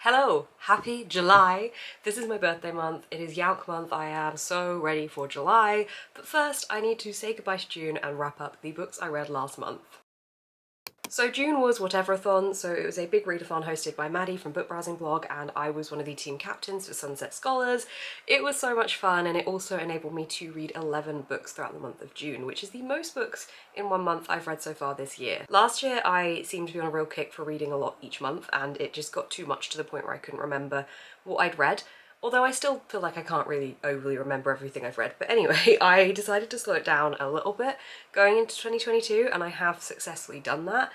Hello! Happy July! This is my birthday month, it is Yauk month, I am so ready for July, but first I need to say goodbye to June and wrap up the books I read last month. So June was Whateverthon, so it was a big readathon hosted by Maddie from Book Browsing Blog, and I was one of the team captains for Sunset Scholars. It was so much fun, and it also enabled me to read 11 books throughout the month of June, which is the most books in one month I've read so far this year. Last year I seemed to be on a real kick for reading a lot each month, and it just got too much to the point where I couldn't remember what I'd read. Although I still feel like I can't really overly remember everything I've read. But anyway, I decided to slow it down a little bit going into 2022, and I have successfully done that.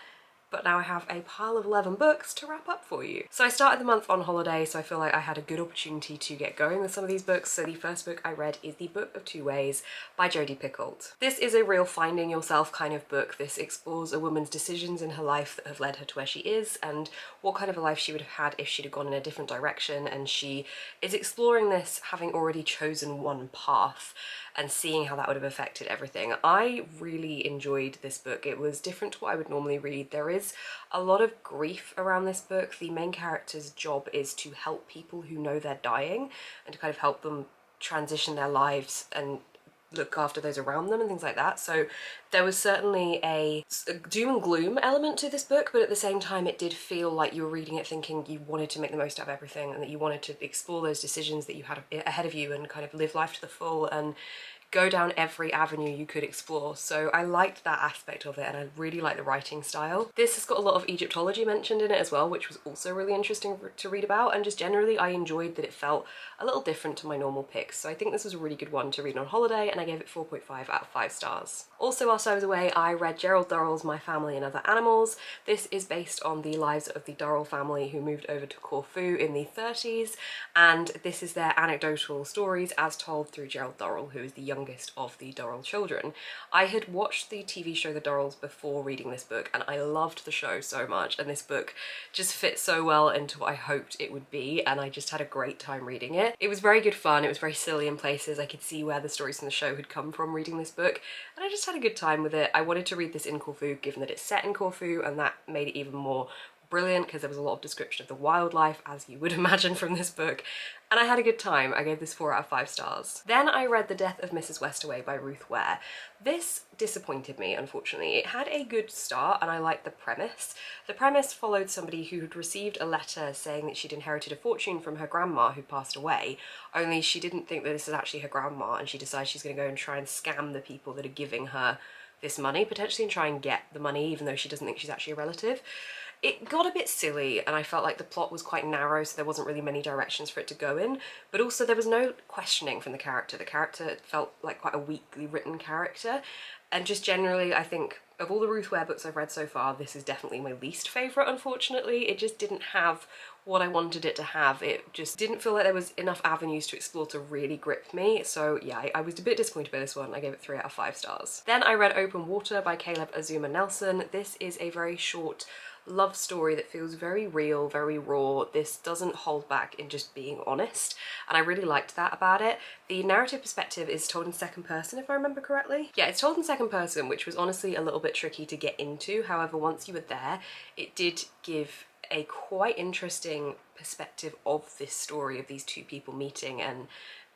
But now I have a pile of 11 books to wrap up for you. So I started the month on holiday, so I feel like I had a good opportunity to get going with some of these books. So the first book I read is The Book of Two Ways by Jodie Picoult. This is a real finding yourself kind of book. This explores a woman's decisions in her life that have led her to where she is and what kind of a life she would have had if she'd have gone in a different direction, and she is exploring this having already chosen one path and seeing how that would have affected everything. I really enjoyed this book. It was different to what I would normally read. There is a lot of grief around this book. The main character's job is to help people who know they're dying and to kind of help them transition their lives and look after those around them and things like that. So there was certainly a doom and gloom element to this book, but at the same time it did feel like you were reading it thinking you wanted to make the most out of everything and that you wanted to explore those decisions that you had ahead of you and kind of live life to the full and go down every avenue you could explore. So I liked that aspect of it, and I really like the writing style. This has got a lot of Egyptology mentioned in it as well, which was also really interesting to read about, and just generally I enjoyed that it felt a little different to my normal picks. So I think this was a really good one to read on holiday, and I gave it 4.5 out of 5 stars. Also, whilst I was away, I read Gerald Durrell's My Family and Other Animals. This is based on the lives of the Durrell family who moved over to Corfu in the 30s, and this is their anecdotal stories as told through Gerald Durrell, who is the youngest of the Durrell children. I had watched the TV show The Durrells before reading this book, and I loved the show so much, and this book just fit so well into what I hoped it would be, and I just had a great time reading it. It was very good fun, it was very silly in places. I could see where the stories from the show had come from reading this book, and I just had a good time with it. I wanted to read this in Corfu given that it's set in Corfu, and that made it even more brilliant because there was a lot of description of the wildlife, as you would imagine from this book, and I had a good time. I gave this 4 out of 5 stars. Then I read The Death of Mrs. Westaway by Ruth Ware. This disappointed me, unfortunately. It had a good start and I liked the premise. The premise followed somebody who had received a letter saying that she'd inherited a fortune from her grandma who passed away, only she didn't think that this was actually her grandma, and she decides she's going to go and try and scam the people that are giving her this money, potentially, and try and get the money even though she doesn't think she's actually a relative. It got a bit silly, and I felt like the plot was quite narrow, so there wasn't really many directions for it to go in, but also there was no questioning from the character. The character felt like quite a weakly written character, and just generally I think of all the Ruth Ware books I've read so far, this is definitely my least favourite, unfortunately. It just didn't have what I wanted it to have. It just didn't feel like there was enough avenues to explore to really grip me. So yeah, I was a bit disappointed by this one. I gave it 3 out of 5 stars. Then I read Open Water by Caleb Azuma Nelson. This is a very short love story that feels very real, very raw. This doesn't hold back in just being honest, and I really liked that about it. The narrative perspective is told in second person, if I remember correctly. Yeah, it's told in second person, which was honestly a little bit tricky to get into. However, once you were there, it did give a quite interesting perspective of this story of these two people meeting and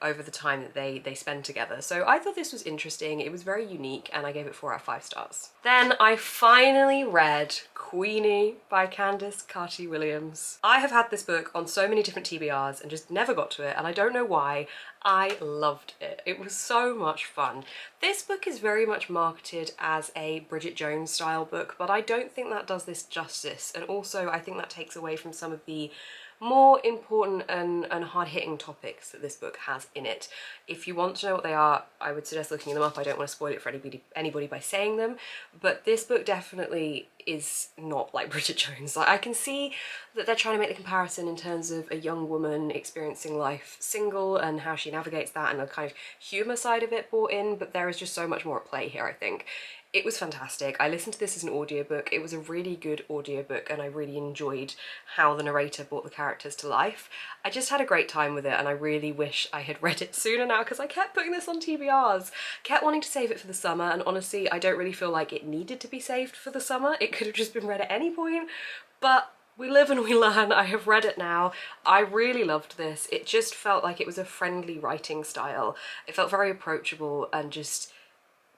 over the time that they spend together. So I thought this was interesting, it was very unique, and I gave it 4 out of 5 stars. Then I finally read Queenie by Candice Carty-Williams. I have had this book on so many different TBRs and just never got to it, and I don't know why. I loved it. It was so much fun. This book is very much marketed as a Bridget Jones style book, but I don't think that does this justice, and also I think that takes away from some of the more important and hard-hitting topics that this book has in it. If you want to know what they are, I would suggest looking them up. I don't want to spoil it for anybody by saying them, but this book definitely is not like Bridget Jones. Like, I can see that they're trying to make the comparison in terms of a young woman experiencing life single and how she navigates that, and the kind of humour side of it brought in, but there is just so much more at play here, I think. It was fantastic. I listened to this as an audiobook. It was a really good audiobook, and I really enjoyed how the narrator brought the characters to life. I just had a great time with it, and I really wish I had read it sooner now, because I kept putting this on TBRs. Kept wanting to save it for the summer, and honestly I don't really feel like it needed to be saved for the summer. It could have just been read at any point, but We live and we learn. I have read it now. I really loved this. It just felt like it was a friendly writing style. It felt very approachable and just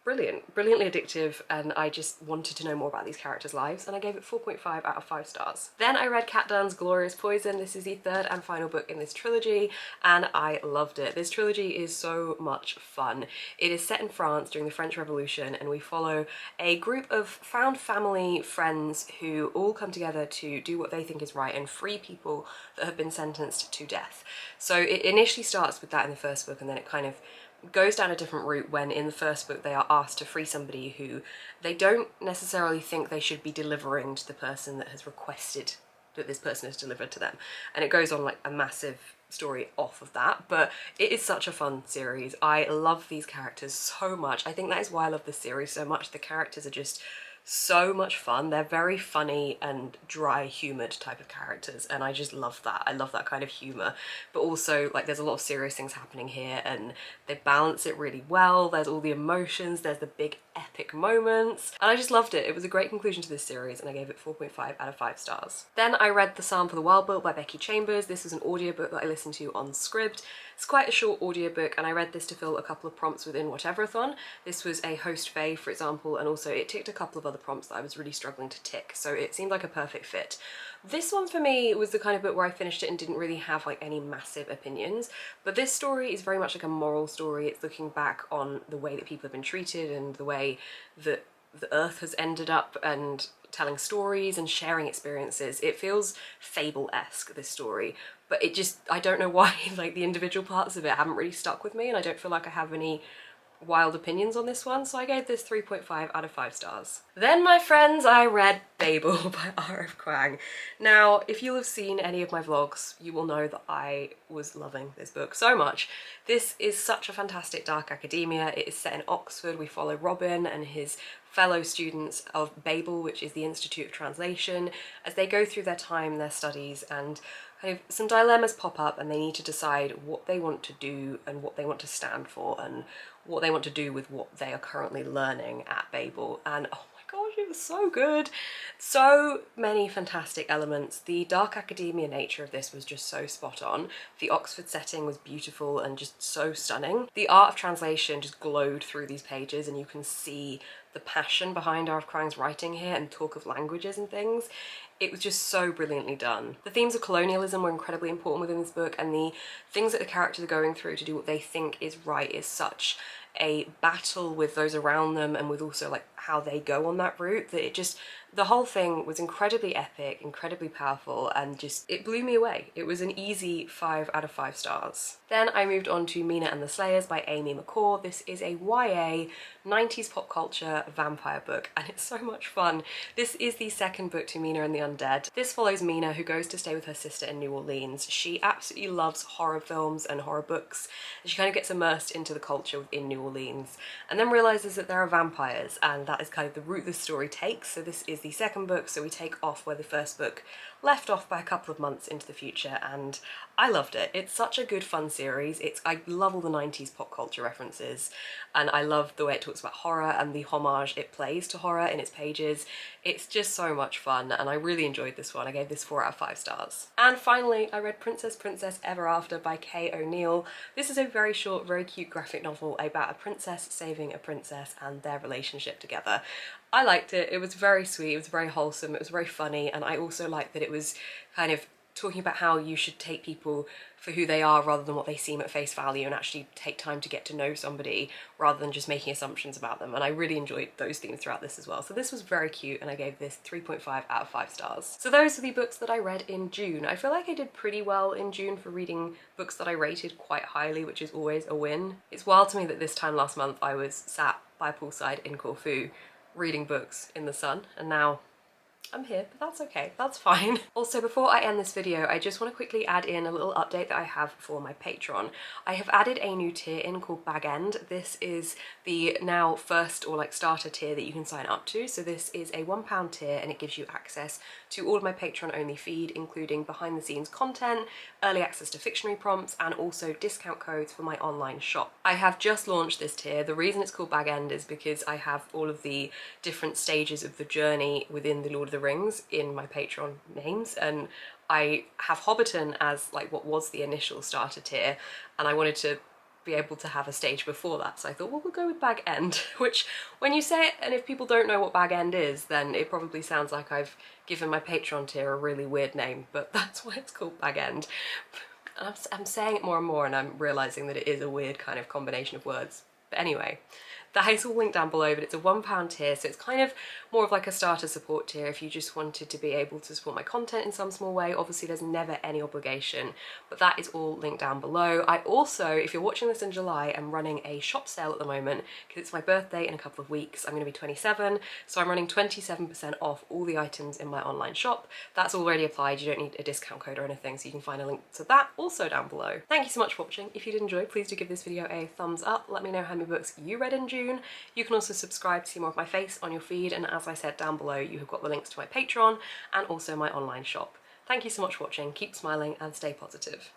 brilliant, brilliantly addictive, and I just wanted to know more about these characters' lives, and I gave it 4.5 out of 5 stars. Then I read Kat Dunn's Glorious Poison. This is the third and final book in this trilogy, and I loved it. This trilogy is so much fun. It is set in France during the French Revolution, and we follow a group of found family friends who all come together to do what they think is right and free people that have been sentenced to death. So it initially starts with that in the first book, and then it kind of goes down a different route when in the first book they are asked to free somebody who they don't necessarily think they should be delivering to the person that has requested that this person is delivered to them. And it goes on like a massive story off of that, but it is such a fun series. I love these characters so much. I think that is why I love this series so much. The characters are just so much fun. They're very funny and dry humoured type of characters, and I just love that. I love that kind of humour, but also like there's a lot of serious things happening here and they balance it really well. There's all the emotions, there's the big epic moments, and I just loved it. It was a great conclusion to this series, and I gave it 4.5 out of 5 stars. Then I read The Psalm for the Wild Book by Becky Chambers. This was an audiobook that I listened to on SCRIBD. It's quite a short audiobook, and I read this to fill a couple of prompts within Whateverthon. This was a host fae, for example, and also it ticked a couple of other prompts that I was really struggling to tick, so it seemed like a perfect fit. This one for me was the kind of book where I finished it and didn't really have like any massive opinions, but this story is very much like a moral story. It's looking back on the way that people have been treated and the way that the earth has ended up, and telling stories and sharing experiences. It feels fable-esque, this story, but it just, I don't know why, like the individual parts of it haven't really stuck with me, and I don't feel like I have any wild opinions on this one, so I gave this 3.5 out of 5 stars. Then, my friends, I read Babel by R.F. Kuang. Now, if you'll have seen any of my vlogs, you will know that I was loving this book so much. This is such a fantastic dark academia. It is set in Oxford. We follow Robin and his fellow students of Babel, which is the Institute of Translation, as they go through their time, their studies, and kind of some dilemmas pop up, and they need to decide what they want to do and what they want to stand for and what they want to do with what they are currently learning at Babel. And oh my gosh, it was so good. So many fantastic elements. The dark academia nature of this was just so spot on. The Oxford setting was beautiful and just so stunning. The art of translation just glowed through these pages, and you can see the passion behind R.F. Kuang's writing here and talk of languages and things. It was just so brilliantly done. The themes of colonialism were incredibly important within this book, and the things that the characters are going through to do what they think is right is such a battle with those around them, and with also like how they go on that route, that it just, the whole thing was incredibly epic, incredibly powerful, and just, it blew me away. It was an easy 5 out of 5 stars. Then I moved on to Mina and the Slayers by Amy McCaw. This is a YA 90s pop culture vampire book, and it's so much fun. This is the second book to Mina and the Undead. This follows Mina, who goes to stay with her sister in New Orleans. She absolutely loves horror films and horror books, and she kind of gets immersed into the culture within New Orleans, and then realizes that there are vampires, and that is kind of the route the story takes. So this is the second book, so we take off where the first book left off by a couple of months into the future, and I loved it. It's such a good fun series. I love all the 90s pop culture references, and I love the way it talks about horror and the homage it plays to horror in its pages. It's just so much fun, and I really enjoyed this one. I gave this 4 out of 5 stars. And finally, I read Princess Ever After by Kay O'Neill. This is a very short, very cute graphic novel about a princess saving a princess and their relationship together. I liked it. It was very sweet, it was very wholesome, it was very funny, and I also liked that it was kind of talking about how you should take people for who they are rather than what they seem at face value, and actually take time to get to know somebody rather than just making assumptions about them. And I really enjoyed those themes throughout this as well. So this was very cute, and I gave this 3.5 out of 5 stars. So those are the books that I read in June. I feel like I did pretty well in June for reading books that I rated quite highly, which is always a win. It's wild to me that this time last month I was sat by a poolside in Corfu reading books in the sun, and now I'm here, but that's okay, that's fine. Also, before I end this video, I just want to quickly add in a little update that I have for my Patreon. I have added a new tier in called Bag End. This is the now first or like starter tier that you can sign up to. So this is a £1 tier, and it gives you access to all of my Patreon only feed, including behind the scenes content, early access to fictionary prompts, and also discount codes for my online shop. I have just launched this tier. The reason it's called Bag End is because I have all of the different stages of the journey within the Lord of the Rings in my Patreon names, and I have Hobbiton as like what was the initial starter tier, and I wanted to be able to have a stage before that, so I thought, well, we'll go with Bag End, which when you say it, and if people don't know what Bag End is, then it probably sounds like I've given my Patreon tier a really weird name, but that's why it's called Bag End. I'm saying it more and more, and I'm realising that it is a weird kind of combination of words. But anyway, that is all linked down below, but it's a £1 tier, so it's kind of more of like a starter support tier if you just wanted to be able to support my content in some small way. Obviously there's never any obligation, but that is all linked down below. I also, if you're watching this in July, am running a shop sale at the moment because it's my birthday in a couple of weeks. I'm going to be 27, so I'm running 27% off all the items in my online shop. That's already applied, you don't need a discount code or anything, so you can find a link to that also down below. Thank you so much for watching. If you did enjoy, please do give this video a thumbs up. Let me know how many books you read in June. You can also subscribe to see more of my face on your feed, and as I said down below, you have got the links to my Patreon and also my online shop. Thank you so much for watching, keep smiling and stay positive.